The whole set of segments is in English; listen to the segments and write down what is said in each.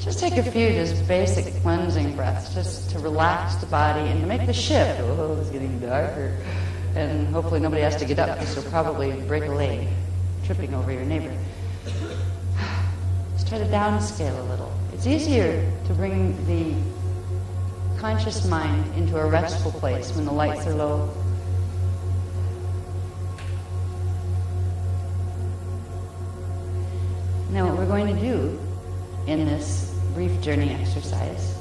Just take a few just basic cleansing breaths, just to relax the body and to make the shift. Oh, it's getting darker. And hopefully nobody has to get up because you'll probably break a leg tripping over your neighbor. Just try to downscale a little. It's easier to bring the conscious mind into a restful place when the lights are low. Now what we're going to do in this brief journey exercise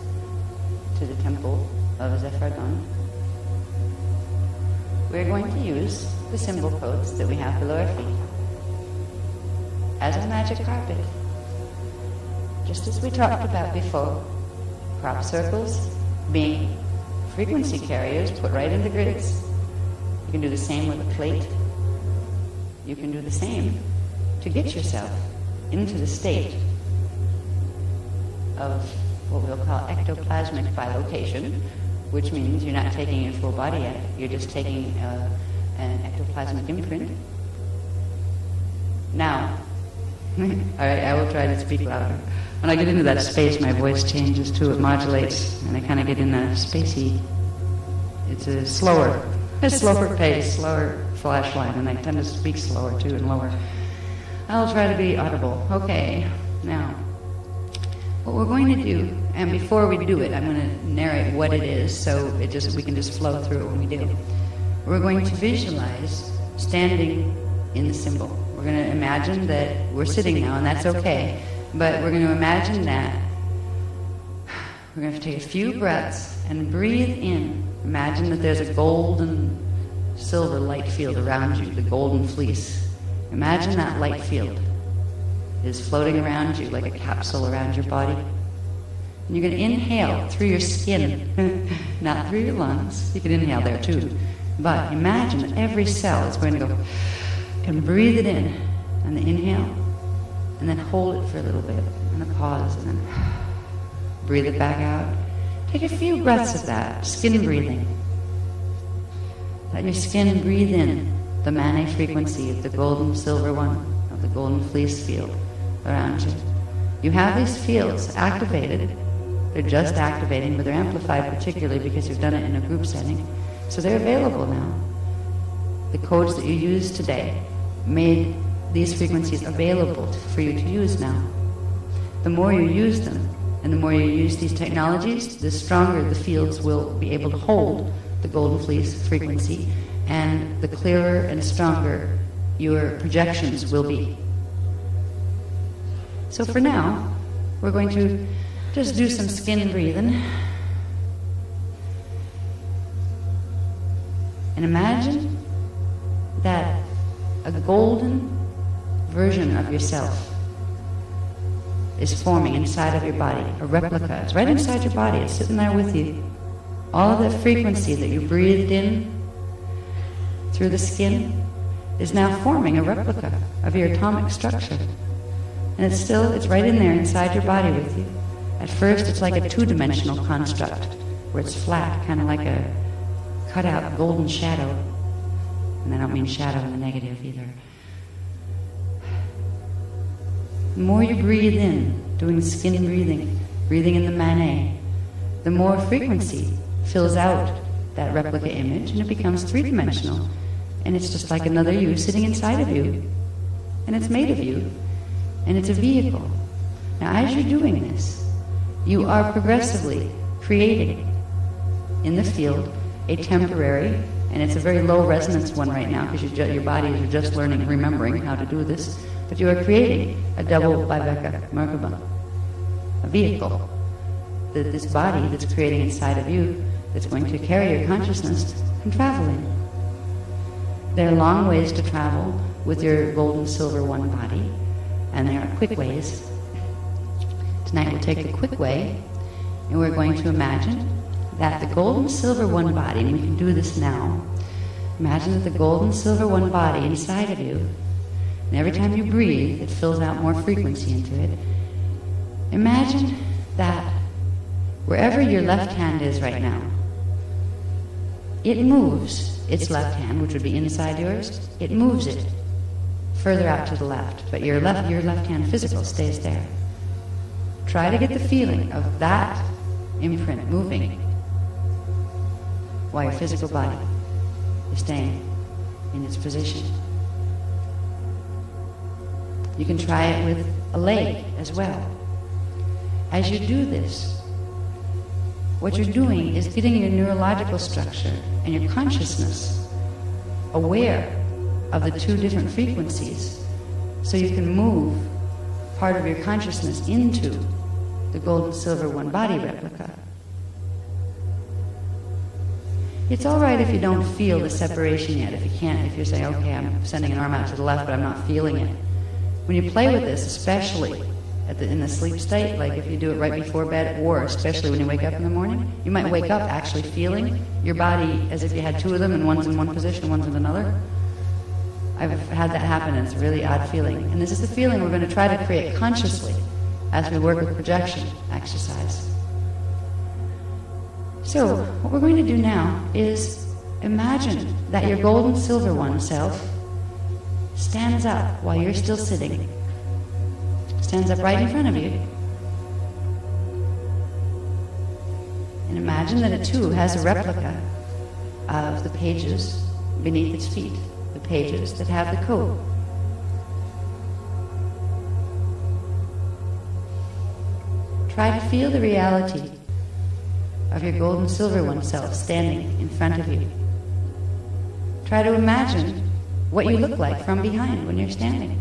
to the temple of Zephar Dunn, we're going to use the symbol codes that we have below our feet as a magic carpet. Just as we talked about before, crop circles being frequency carriers put right into grids. You can do the same with a plate. You can do the same to get yourself into the state of what we'll call ectoplasmic bilocation, which means you're not taking your full body yet, you're just taking an ectoplasmic imprint. Now, alright, I will try to speak louder. When I get into that space, my voice changes too, it modulates, and I kind of get in a spacey, it's a slower pace, slower flash line, and I tend to speak slower too and lower. I'll try to be audible. Okay, now, what we're going to do, and before we do it, I'm going to narrate what it is so we can just flow through it when we do. We're going to visualize standing in the symbol. We're going to imagine that we're sitting now, and that's okay, but we're going to imagine that we're going to take a few breaths and breathe in. Imagine that there's a gold and silver light field around you, the golden fleece. Imagine that light field is floating around you like a capsule around your body. And you're going to inhale through your skin, not through your lungs. You can inhale there too. But imagine that every cell is going to go and breathe it in on the inhale, and then hold it for a little bit, and a pause, and then breathe it back out. Take a few breaths of that, skin breathing. Let your skin breathe in the Mane frequency of the golden silver one, of the golden fleece field around you. You have these fields activated. They're just activating, but they're amplified particularly because you've done it in a group setting. So they're available now. The codes that you use today made these frequencies available for you to use now. The more you use them, and the more you use these technologies, the stronger the fields will be able to hold the golden fleece frequency, and the clearer and stronger your projections will be. So for now, we're going to just do some skin breathing. And imagine that a golden version of yourself is forming inside of your body, a replica. It's right inside your body, it's sitting there with you. All of that frequency that you breathed in through the skin is now forming a replica of your atomic structure. And it's right in there inside your body with you. At first it's like a two-dimensional construct, where it's flat, kind of like a cut-out golden shadow. And I don't mean shadow in the negative either. The more you breathe in, doing skin breathing, breathing in the Mane, the more frequency fills out that replica image, and it becomes three-dimensional. And it's just like another you sitting inside of you. And it's made of you. And it's a vehicle. Now, as you're doing this, you are progressively creating in the field a temporary, and it's a very low resonance one right now because your bodies are just learning, remembering how to do this, but you are creating a double Viveka Merkaba, a vehicle, this body that's creating inside of you that's going to carry your consciousness and traveling. There are long ways to travel with your golden silver one body, and there are quick ways. Tonight we'll take the quick way, and we're going to imagine that the golden silver one body, and we can do this now, imagine that the golden silver one body inside of you, and every time you breathe, it fills out more frequency into it. Imagine that wherever your left hand is right now, it moves its left hand, which would be inside yours, it moves it further out to the left, but your left hand physical stays there. try to get the feeling of that imprint moving while your physical body is staying in its position. You can try it with a leg as well. As you do this, what you're doing is getting your neurological structure and your consciousness aware of the two different frequencies, so you can move part of your consciousness into the gold and silver one body replica. It's all right if you don't feel the separation yet, if you're saying, okay, I'm sending an arm out to the left, but I'm not feeling it. When you play with this, especially in the sleep state, like if you do it right before bed, or especially when you wake up in the morning, you might wake up actually feeling your body as if you had two of them and one's in one position, one's in another. I've had that happen, and it's a really odd feeling. And this is the feeling we're going to try to create consciously as we work with projection exercise. So, what we're going to do now is imagine that your gold and silver one self stands up while you're still sitting. Stands up right in front of you. And imagine that it too has a replica of the pages beneath its feet, the pages that have the code. Try to feel the reality of your gold and silver one self standing in front of you. Try to imagine what you look like from behind when you're standing,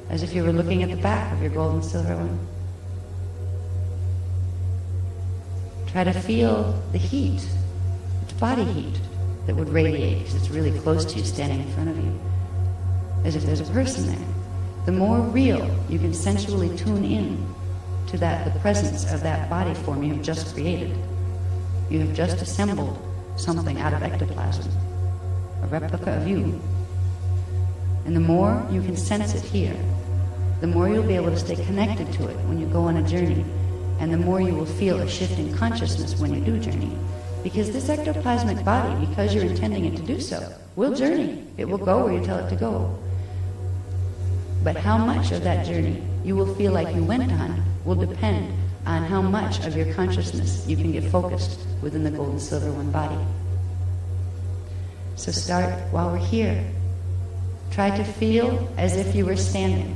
as if you were looking at the back of your gold and silver one. Try to feel the heat, it's body heat, that would radiate because it's really close to you, standing in front of you, as if there's a person there. The more real you can sensually tune in to that, the presence of that body form you have just created. You have just assembled something out of ectoplasm, a replica of you. And the more you can sense it here, the more you'll be able to stay connected to it when you go on a journey, and the more you will feel a shift in consciousness when you do journey. Because this ectoplasmic body, because you're intending it to do so, will journey. It will go where you tell it to go. But how much of that journey you will feel like you went on will depend on how much of your consciousness you can get focused within the gold and silver one body. So start while we're here. Try to feel as if you were standing.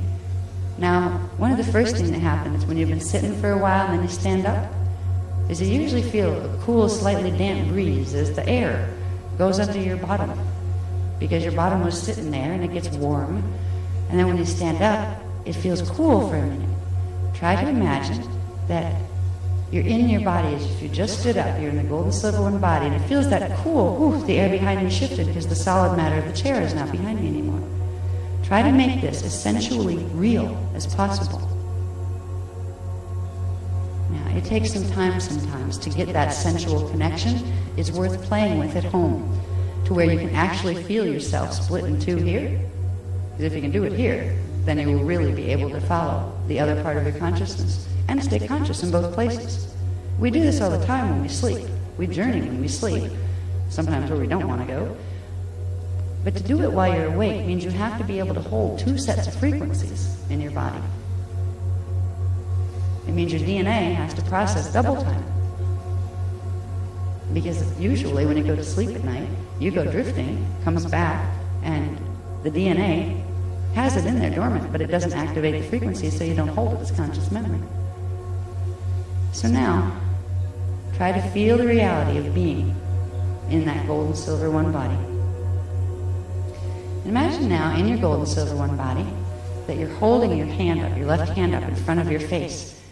Now, one of the first things that happens when you've been sitting for a while and then you stand up is you usually feel a cool, slightly damp breeze as the air goes under your bottom, because your bottom was sitting there and it gets warm. And then when you stand up, it feels cool for a minute. Try to imagine that you're in your body as if you just stood up. You're in the gold and silver one body, and it feels that cool, the air behind me shifted because the solid matter of the chair is not behind me anymore. Try to make this as sensually real as possible. Now, it takes some time sometimes to get that sensual connection. It's worth playing with at home, to where you can actually feel yourself split in two here. Because if you can do it here, then you will really be able to follow the other part of your consciousness and stay conscious in both places. We do this all the time when we sleep. We journey when we sleep, sometimes where we don't want to go. But to do it while you're awake means you have to be able to hold two sets of frequencies in your body. It means your DNA has to process double time. Because usually when you go to sleep at night, you go drifting, comes back, and the DNA has it in there dormant, but it doesn't activate the frequency, so you don't hold it as conscious memory. So now, try to feel the reality of being in that gold and silver one body. Imagine now in your gold and silver one body that you're holding your hand up, your left hand up in front of your face,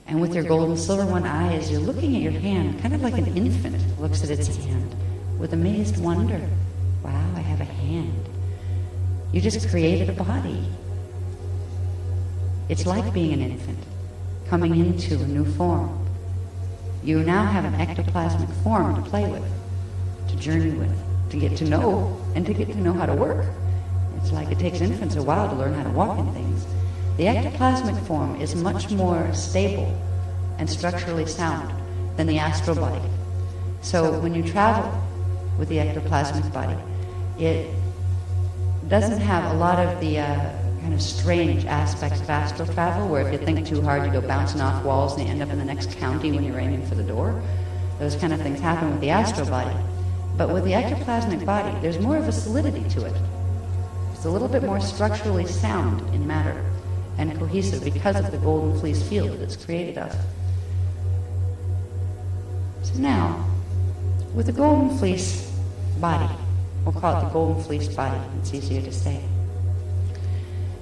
and with your gold and silver one eyes, you're looking at your hand, kind of like an infant looks at its hand, with amazed wonder. Wow, I have a hand. You just created a body. It's like being an infant, coming into a new form. You now have an ectoplasmic form to play with, to journey with, to get to know, and to get to know how to work. It's like it takes infants a while to learn how to walk in things. The ectoplasmic form is much more stable and structurally sound than the astral body. So when you travel with the ectoplasmic body, it doesn't have a lot of the kind of strange aspects of astral travel, where if you think too hard, you go bouncing off walls and you end up in the next county when you're aiming for the door. Those kind of things happen with the astral body. But with the ectoplasmic body, there's more of a solidity to it. It's a little bit more structurally sound in matter and cohesive because of the golden fleece field that it's created of. So now, with the golden fleece body, we'll call it the golden fleece body, it's easier to say.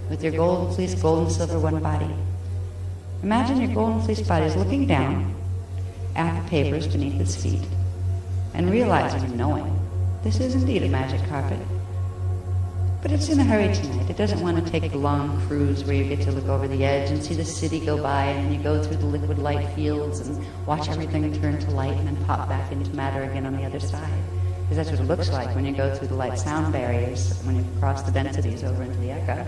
With your golden fleece, gold and silver one body, imagine your golden fleece body is looking down at the papers beneath its feet and realizing and knowing this is indeed a magic carpet. But it's in a hurry tonight. It doesn't want to take the long cruise where you get to look over the edge and see the city go by, and then you go through the liquid light fields and watch everything turn to light and then pop back into matter again on the other side. Because that's what it looks like when you go through the light-sound barriers, when you cross the densities over into the echo.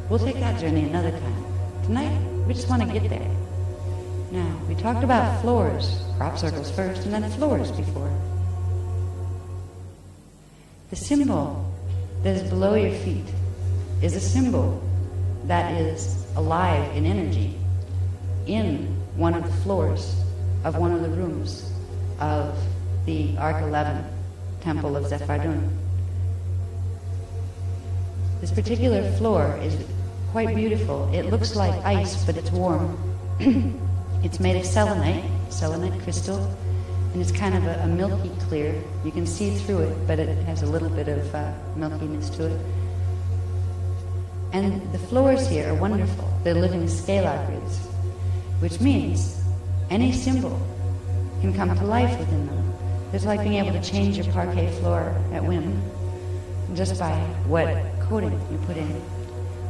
We'll take that journey another time. Tonight, we just want to get there. Now, we talked about floors, crop circles first, and then floors before. The symbol that is below your feet is a symbol that is alive in energy in one of the floors of one of the rooms of the Arc 11 temple of Zephar Dunn. This particular floor is quite beautiful. It looks like ice, but it's warm. It's made of selenite crystal, and it's kind of a milky clear. You can see through it, but it has a little bit of milkiness to it. And the floors here are wonderful. They're living scalar grids, which means any symbol can come to life within them. It's like being able to change your parquet floor at whim, just by what coating you put in.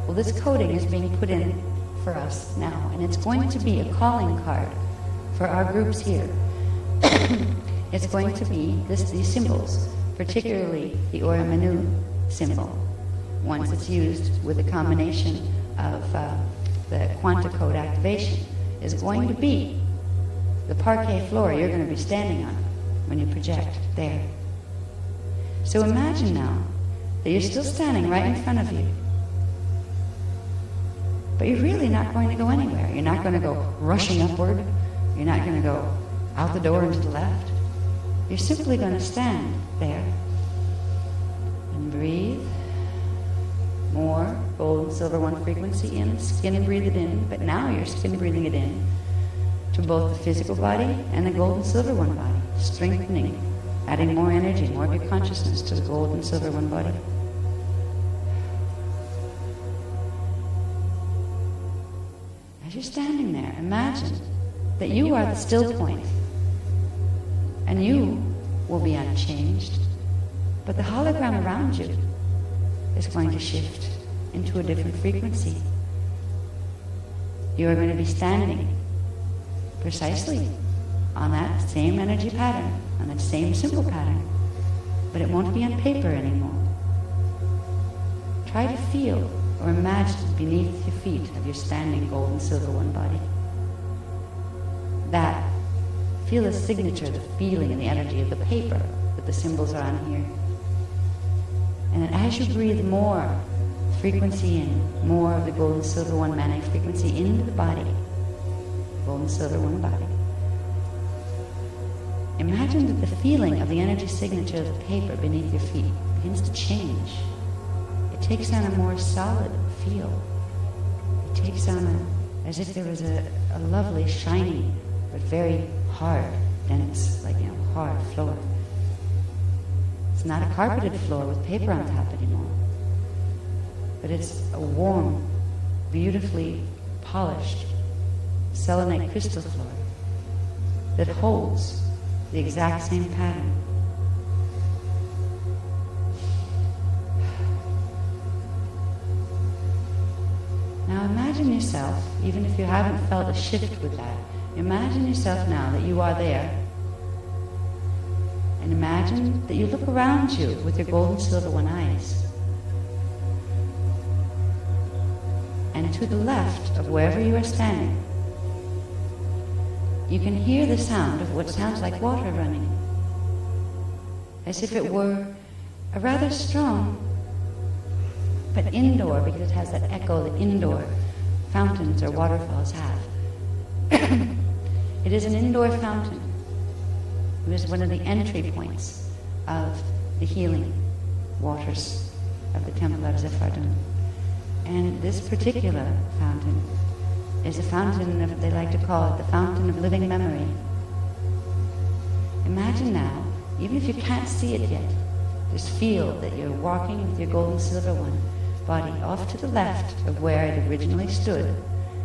Well, this coating is being put in for us now, and it's going to be a calling card for our groups here. It's going to be these symbols, particularly the Ora Manu symbol, once it's used with a combination of the quanta code activation, is going to be the parquet floor you're going to be standing on when you project there. So imagine now that you're still standing right in front of you, but you're really not going to go anywhere. You're not going to go rushing upward. You're not going to go out the door and to the left. You're simply going to stand there and breathe. More gold and silver one frequency in, skin and breathe it in, but now you're skin breathing it in to both the physical body and the gold and silver one body, strengthening, adding more energy, more of your consciousness to the gold and silver one body. As you're standing there, imagine that you are the still point, and you will be unchanged, but the hologram around you is going to shift into a different frequency. You are going to be standing precisely on that same energy pattern, on that same symbol pattern, but it won't be on paper anymore. Try to feel or imagine beneath your feet of your standing gold and silver one body. That, feel the signature, the feeling and the energy of the paper that the symbols are on here. And then as you breathe more frequency in, more of the gold and silver one manic frequency into the body, gold and silver one body, imagine that the feeling of the energy signature of the paper beneath your feet begins to change. It takes on a more solid feel. It takes on as if there was a lovely, shiny, but very hard, dense, hard floor. It's not a carpeted floor with paper on top anymore, but it's a warm, beautifully polished selenite crystal floor that holds the exact same pattern. Now imagine yourself, even if you haven't felt a shift with that, imagine yourself now that you are there. And imagine that you look around you with your gold and silver one eyes. And to the left of wherever you are standing, you can hear the sound of what sounds like water running, as if it were a rather strong but indoor, because it has that echo that indoor fountains or waterfalls have. It is an indoor fountain. It is one of the entry points of the healing waters of the temple of Zephar Dunn. And this particular fountain is a fountain of, they like to call it the fountain of living memory. Imagine now, even if you can't see it yet, just feel that you're walking with your gold and silver one body off to the left of where it originally stood,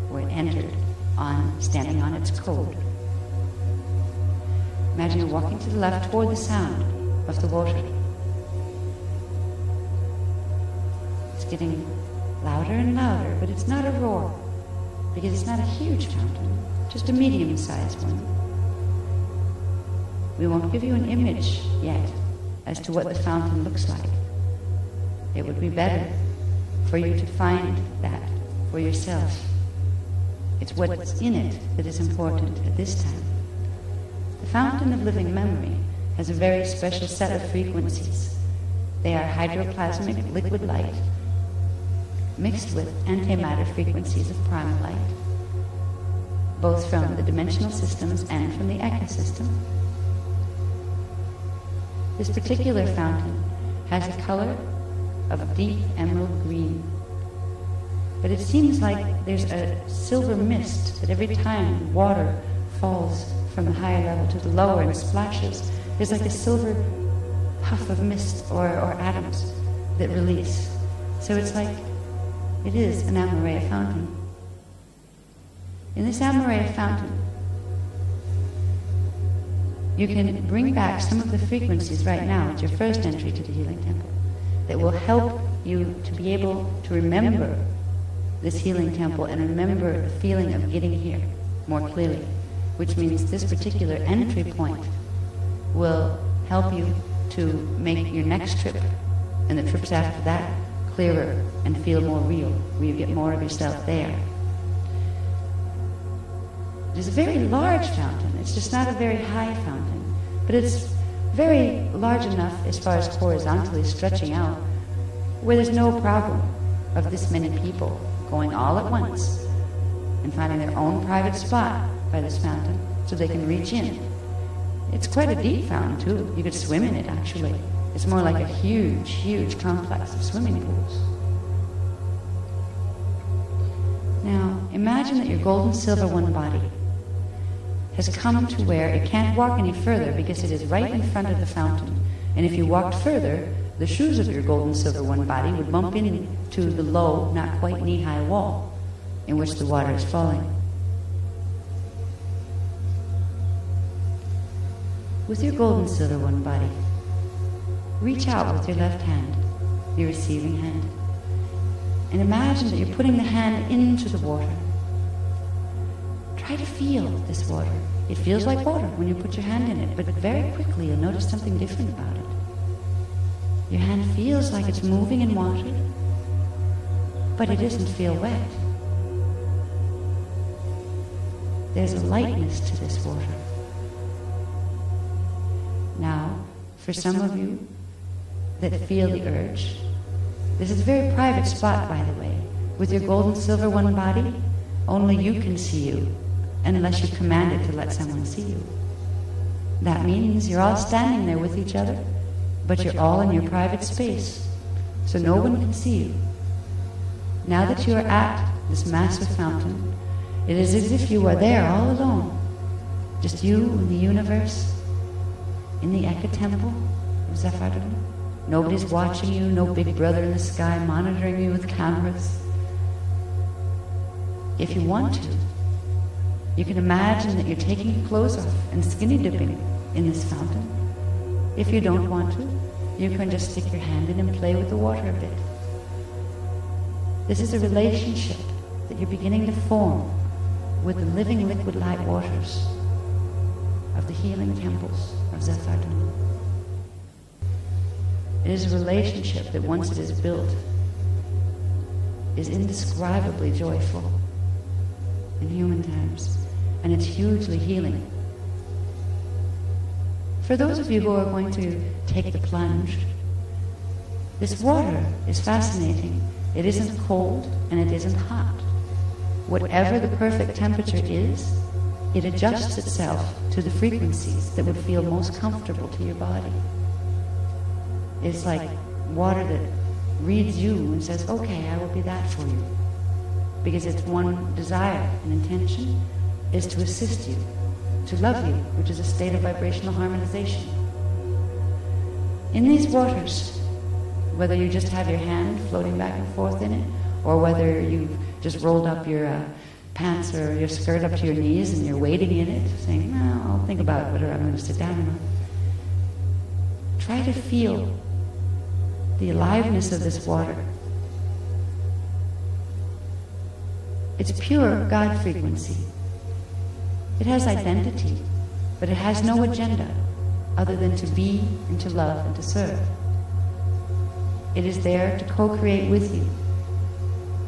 where it entered, standing on its code. Imagine you're walking to the left toward the sound of the water. It's getting louder and louder, but it's not a roar, because it's not a huge fountain, just a medium-sized one. We won't give you an image yet as to what the fountain looks like. It would be better for you to find that for yourself. It's what's in it that is important at this time. The fountain of living memory has a very special set of frequencies. They are hydroplasmic liquid light mixed with antimatter frequencies of primal light, both from the dimensional systems and from the ecosystem. This particular fountain has a color of deep emerald green, but it seems like there's a silver mist that every time water falls from the higher level to the lower and splashes, there's like a silver puff of mist or atoms that release. So it's like it is an Amareya fountain. In this Amareya fountain, you can bring back some of the frequencies right now at your first entry to the healing temple that will help you to be able to remember this healing temple and remember the feeling of getting here more clearly, which means this particular entry point will help you to make your next trip and the trips after that clearer and feel more real, where you get more of yourself there. It is a very large fountain. It's just not a very high fountain, but it's very large enough as far as horizontally stretching out, where there's no problem of this many people going all at once and finding their own private spot by this fountain so they can reach in. It's quite a deep fountain too. You could swim in it actually. It's more like a huge, huge complex of swimming pools. Now, imagine that your gold and silver one body has come to where it can't walk any further because it is right in front of the fountain. And if you walked further, the shoes of your gold and silver one body would bump into the low, not quite knee-high wall in which the water is falling. With your gold and silver one body, reach out with your left hand, your receiving hand, and imagine that you're putting the hand into the water. Try to feel this water. It feels like water when you put your hand in it, but very quickly you'll notice something different about it. Your hand feels like it's moving in water, but it doesn't feel wet. There's a lightness to this water. Now, for some of you that feel the urge, this is a very private spot, by the way. With your gold and silver one body, only you can see you, unless you command it to let someone see you. That means you're all standing there with each other, but you're all in your private space, so no one can see you. Now that you are at this massive fountain, it is as if you are there all alone, just you and the universe, in the Eka temple of Zephar Dunn. Nobody's watching you, no big brother in the sky monitoring you with cameras. If you want to, you can imagine that you're taking your clothes off and skinny dipping in this fountain. If you don't want to, you can just stick your hand in and play with the water a bit. This is a relationship that you're beginning to form with the living liquid light waters of the healing temples of Zephar Dunn. It is a relationship that once it is built is indescribably joyful in human terms, and it's hugely healing. For those of you who are going to take the plunge, this water is fascinating It isn't cold and it isn't hot. Whatever the perfect temperature is, it adjusts itself to the frequencies that would feel most comfortable to your body. It's like water that reads you and says, okay, I will be that for you. Because its one desire and intention is to assist you, to love you, which is a state of vibrational harmonization. In these waters, whether you just have your hand floating back and forth in it, or whether you've just rolled up your pants or your skirt up to your knees and you're wading in it, saying, no, I'll think about whether I'm going to sit down or not. Try to feel the aliveness of this water. It's pure God frequency. It has identity, but it has no agenda other than to be and to love and to serve. It is there to co-create with you,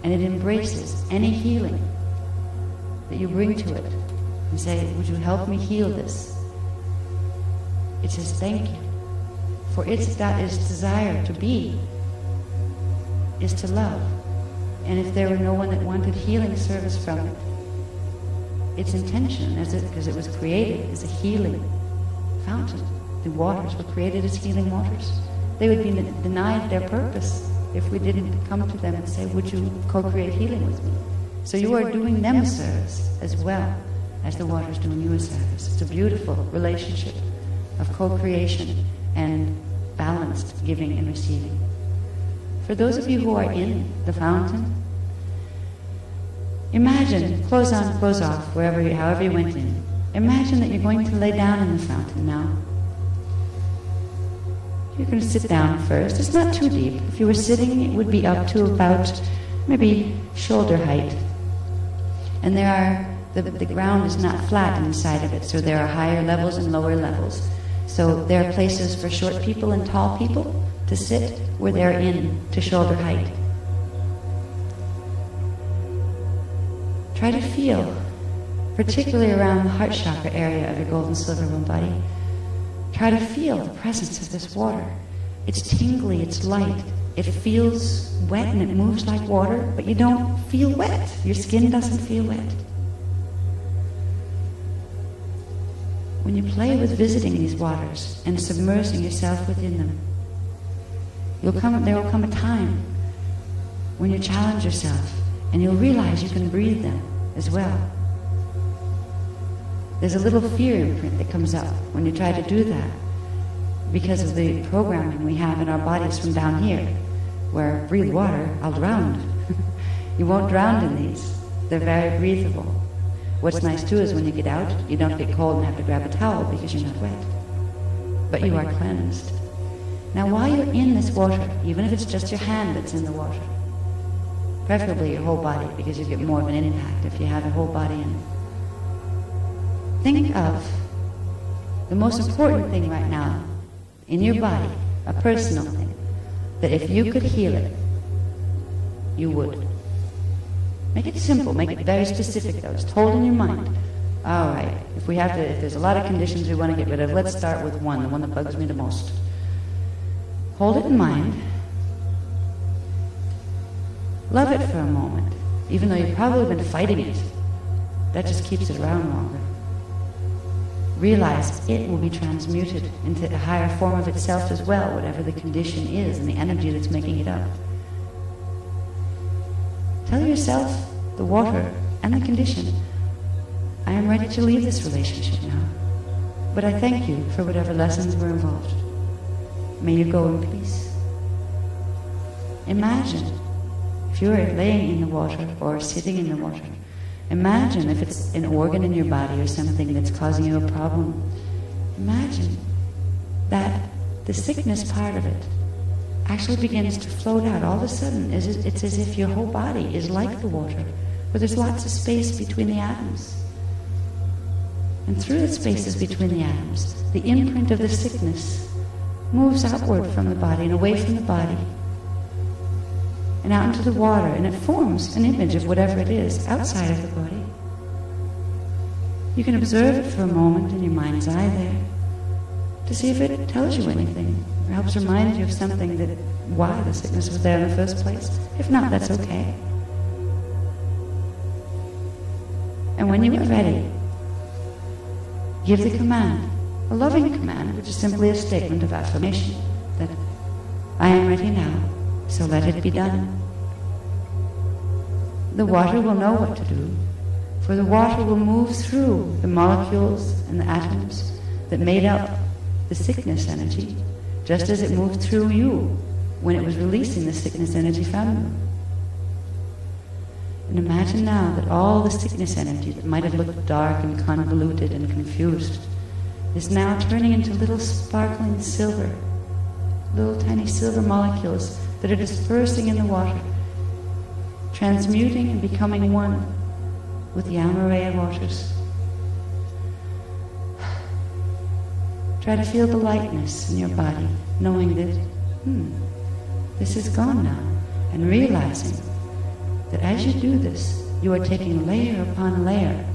and it embraces any healing that you bring to it and say, would you help me heal this? It says thank you, for its desire to be is to love. And if there were no one that wanted healing service from it, its intention, because it was created as a healing fountain, the waters were created as healing waters, they would be denied their purpose if we didn't come to them and say, would you co-create healing with me? So you are doing them a service as well as the water's doing you a service. It's a beautiful relationship of co-creation and balanced giving and receiving. For those of you who are in the fountain, imagine, close on, close off, however you went in. Imagine that you're going to lay down in the fountain now. You're going to sit down first. It's not too deep. If you were sitting, it would be up to about maybe shoulder height. And there are, the ground is not flat inside of it, so there are higher levels and lower levels. So there are places for short people and tall people to sit where they're in to shoulder height. Try to feel, particularly around the heart chakra area of your golden silver one body, try to feel the presence of this water. It's tingly, it's light, it feels wet and it moves like water, but you don't feel wet. Your skin doesn't feel wet. When you play with visiting these waters and submersing yourself within them, there will come a time when you challenge yourself and you'll realize you can breathe them as well. There's a little fear imprint that comes up when you try to do that because of the programming we have in our bodies from down here, where breathe water, I'll drown. You won't drown in these. They're very breathable. What's nice too is when you get out, you don't get cold and have to grab a towel because you're not wet. But you are cleansed. Now while you're in this water, even if it's just your hand that's in the water, preferably your whole body because you get more of an impact if you have a whole body in it. Think of the most important thing right now in your body, a personal thing, that if you could heal it, you would. Make it simple, make it very specific though, just hold in your mind. All right, if there's a lot of conditions we want to get rid of, let's start with one, the one that bugs me the most. Hold it in mind. Love it for a moment, even though you've probably been fighting it. That just keeps it around longer. Realize it will be transmuted into a higher form of itself as well, whatever the condition is and the energy that's making it up. Tell yourself, the water and the condition, I am ready to leave this relationship now, but I thank you for whatever lessons were involved. May you go in peace. Imagine, if you're laying in the water or sitting in the water, imagine if it's an organ in your body or something that's causing you a problem. Imagine that the sickness part of it actually begins to float out. All of a sudden, it's as if your whole body is like the water, where there's lots of space between the atoms. And through the spaces between the atoms, the imprint of the sickness moves outward from the body and away from the body and out into the water, and it forms an image of whatever it is outside of the body. You can observe it for a moment in your mind's eye there to see if it tells you anything or helps remind you of something that why the sickness was there in the first place. If not, that's okay. And when you are ready, give the command, a loving command, which is simply a statement of affirmation, that I am ready now, so let it be done. The water will know what to do, for the water will move through the molecules and the atoms that made up the sickness energy, just as it moved through you when it was releasing the sickness energy from you. And imagine now that all the sickness energy that might have looked dark and convoluted and confused is now turning into little sparkling silver, little tiny silver molecules that are dispersing in the water, transmuting and becoming one with the Amaraya waters. Try to feel the lightness in your body, knowing that, this is gone now, and realizing that as you do this, you are taking layer upon layer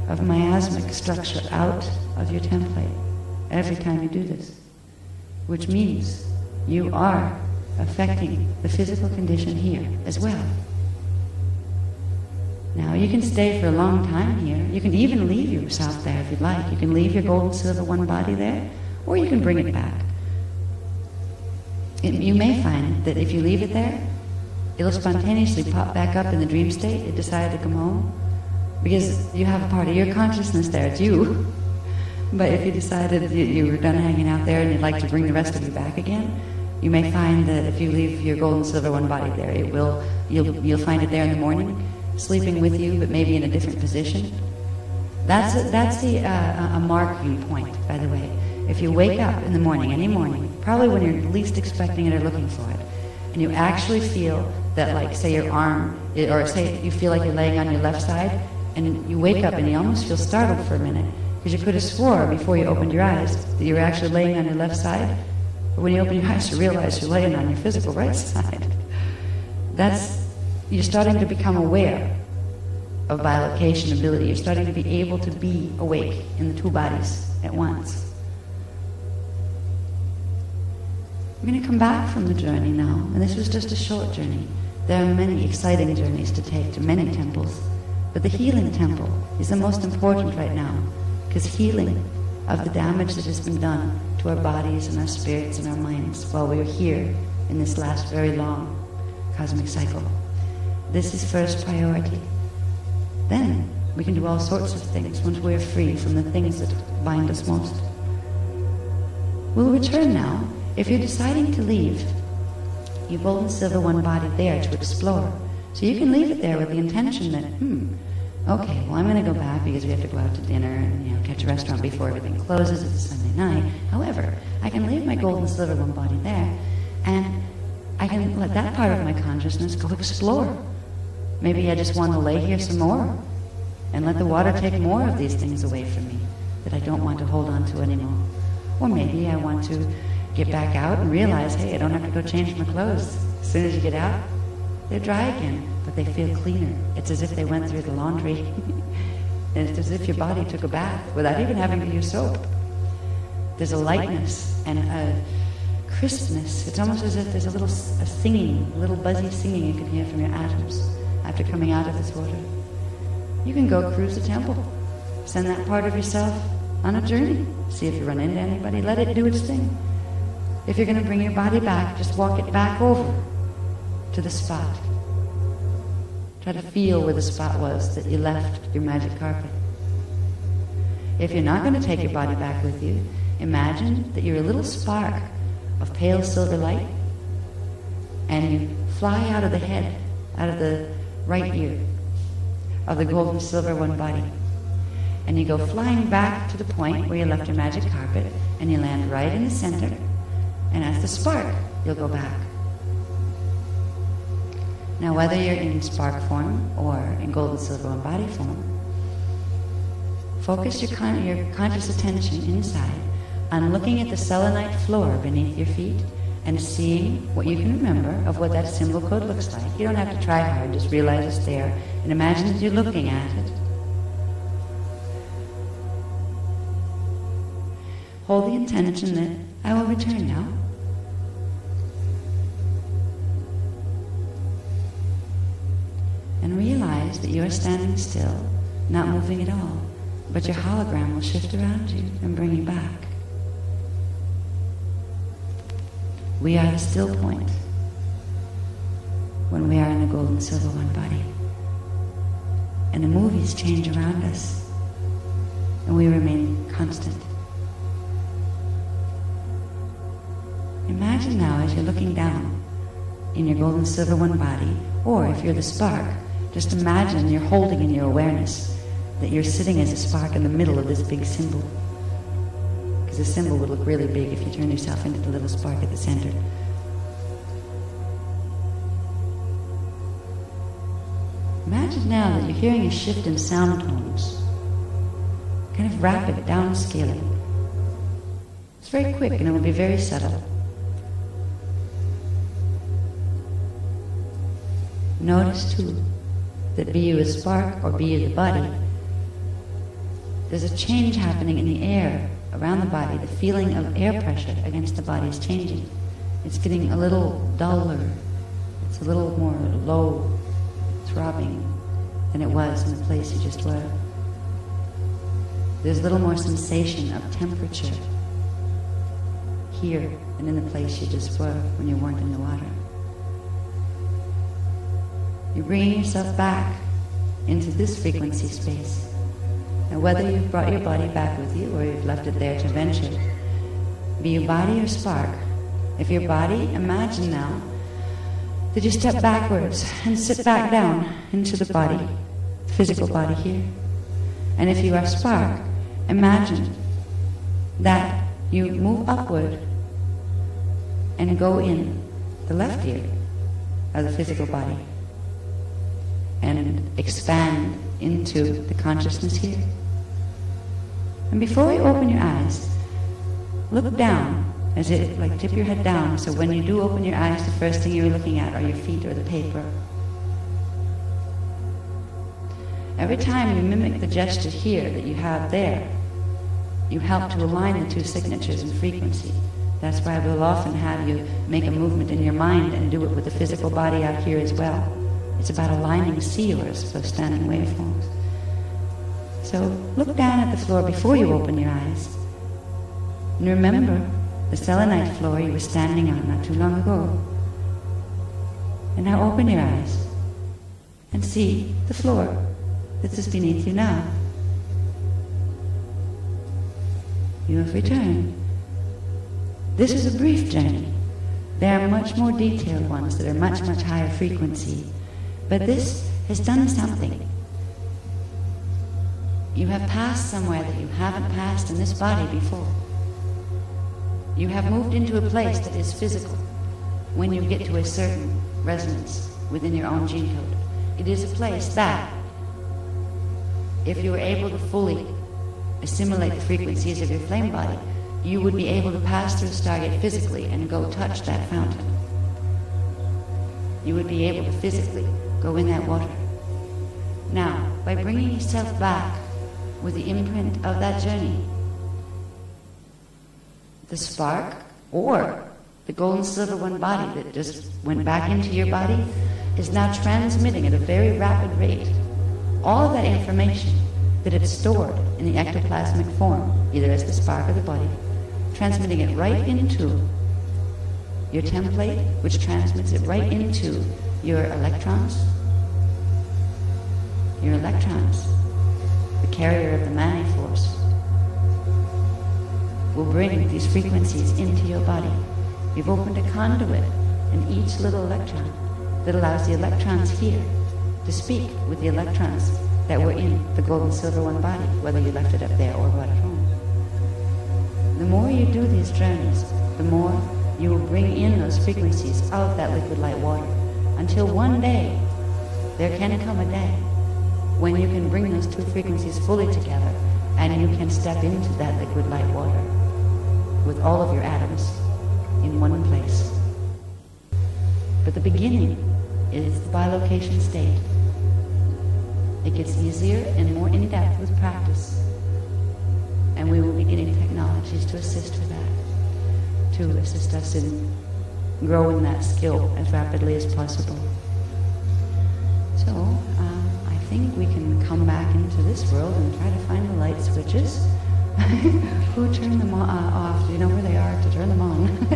of miasmic structure out of your template every time you do this, which means you are affecting the physical condition here as well. Now, you can stay for a long time here. You can even leave yourself there if you'd like. You can leave your gold and silver one body there, or you can bring it back. You may find that if you leave it there, it'll spontaneously pop back up in the dream state. It decided to come home, because you have a part of your consciousness there. It's you. But if you decided you were done hanging out there and you'd like to bring the rest of you back again, you may find that if you leave your gold and silver one body there, you'll find it there in the morning, sleeping with you, but maybe in a different position. That's a marking point, by the way. If you wake up in the morning, any morning, probably when you're least expecting it or looking for it, and you actually feel that, like, say your arm, or say you feel like you're laying on your left side, and you wake up and you almost feel startled for a minute, because you could have swore before you opened your eyes that you were actually laying on your left side, but when you open your eyes you realize you're laying on your physical right side. You're starting to become aware of bilocation ability. You're starting to be able to be awake in the two bodies at once. We're going to come back from the journey now, and this was just a short journey. There are many exciting journeys to take to many temples, but the healing temple is the most important right now, because healing of the damage that has been done to our bodies and our spirits and our minds while we are here in this last very long cosmic cycle. This is first priority. Then we can do all sorts of things once we're free from the things that bind us most. We'll return now. If you're deciding to leave your gold and silver one body there to explore, so you can leave it there with the intention that, okay, well, I'm going to go back because we have to go out to dinner and catch a restaurant before everything closes. It's a Sunday night. However, I can leave my gold and silver one body there, and I can let that part of my consciousness go explore. Maybe I just want to lay here some more and let the water take more of these things away from me that I don't want to hold on to anymore. Or maybe I want to get back out and realize, hey, I don't have to go change my clothes. As soon as you get out, they're dry again, but they feel cleaner. It's as if they went through the laundry. And it's as if your body took a bath without even having to use soap. There's a lightness and a crispness. It's almost as if there's a singing, a little buzzy singing you can hear from your atoms after coming out of this water. You can go cruise the temple. Send that part of yourself on a journey. See if you run into anybody. Let it do its thing. If you're going to bring your body back, just walk it back over to the spot. Try to feel where the spot was that you left your magic carpet. If you're not going to take your body back with you, imagine that you're a little spark of pale silver light, and you fly out of the head, out of the right ear of the gold and silver one body, and you go flying back to the point where you left your magic carpet, and you land right in the center, and as the spark, you'll go back. Now, whether you're in spark form or in gold and silver one body form, focus your conscious attention inside on looking at the selenite floor beneath your feet and seeing what you can remember of what that symbol code looks like. You don't have to try hard, just realize it's there and imagine that you're looking at it. Hold the intention that I will return now. that you're standing still, not moving at all, but your hologram will shift around you and bring you back. We are the still point when we are in the golden silver one body. And the movies change around us, and we remain constant. Imagine now as you're looking down in your golden silver one body, or if you're the spark, just imagine you're holding in your awareness that you're sitting as a spark in the middle of this big symbol. Because the symbol would look really big if you turn yourself into the little spark at the center. Imagine now that you're hearing a shift in sound tones, kind of rapid downscaling. It's very quick and it will be very subtle. Notice too that be you a spark or be you the body, there's a change happening in the air around the body. The feeling of air pressure against the body is changing. It's getting a little duller. It's a little more low throbbing than it was in the place you just were. There's a little more sensation of temperature here than in the place you just were when you weren't in the water. You're bringing yourself back into this frequency space. Now whether you've brought your body back with you or you've left it there to venture, be you body or spark, if your body, imagine now that you step backwards and sit back down into the body, the physical body here. And if you are spark, imagine that you move upward and go in the left ear of the physical body and expand into the consciousness here. And before you open your eyes, look down, as if like tip your head down, so when you do open your eyes, the first thing you're looking at are your feet or the paper. Every time you mimic the gesture here that you have there, you help to align the two signatures in frequency. That's why we'll often have you make a movement in your mind and do it with the physical body out here as well. It's about aligning sealers, those standing waveforms. So look down at the floor before you open your eyes. And remember the selenite floor you were standing on not too long ago. And now open your eyes and see the floor that is beneath you now. You have returned. This is a brief journey. There are much more detailed ones that are much, much higher frequency. But this has done something. You have passed somewhere that you haven't passed in this body before. You have moved into a place that is physical when you get to a certain resonance within your own gene code. It is a place that, if you were able to fully assimilate the frequencies of your flame body, you would be able to pass through Stargate physically and go touch that fountain. You would be able to physically go in that water. Now, by bringing yourself back with the imprint of that journey, the spark or the golden silver one body that just went back into your body is now transmitting at a very rapid rate all of that information that it stored in the ectoplasmic form, either as the spark or the body, transmitting it right into your template, which transmits it right into your electrons. Your electrons, the carrier of the Mani force, will bring these frequencies into your body. You've opened a conduit in each little electron that allows the electrons here to speak with the electrons that were in the gold and silver one body, whether you left it up there or brought it home. The more you do these journeys, the more you will bring in those frequencies of that liquid light water, until one day, there can come a day when you can bring those two frequencies fully together and you can step into that liquid light water with all of your atoms in one place. But the beginning is the bilocation state. It gets easier and more in-depth with practice, and we will be getting technologies to assist with that, to assist us in growing that skill as rapidly as possible. So, I think we can come back into this world and try to find the light switches. Who turned them off? Do you know where they are to turn them on?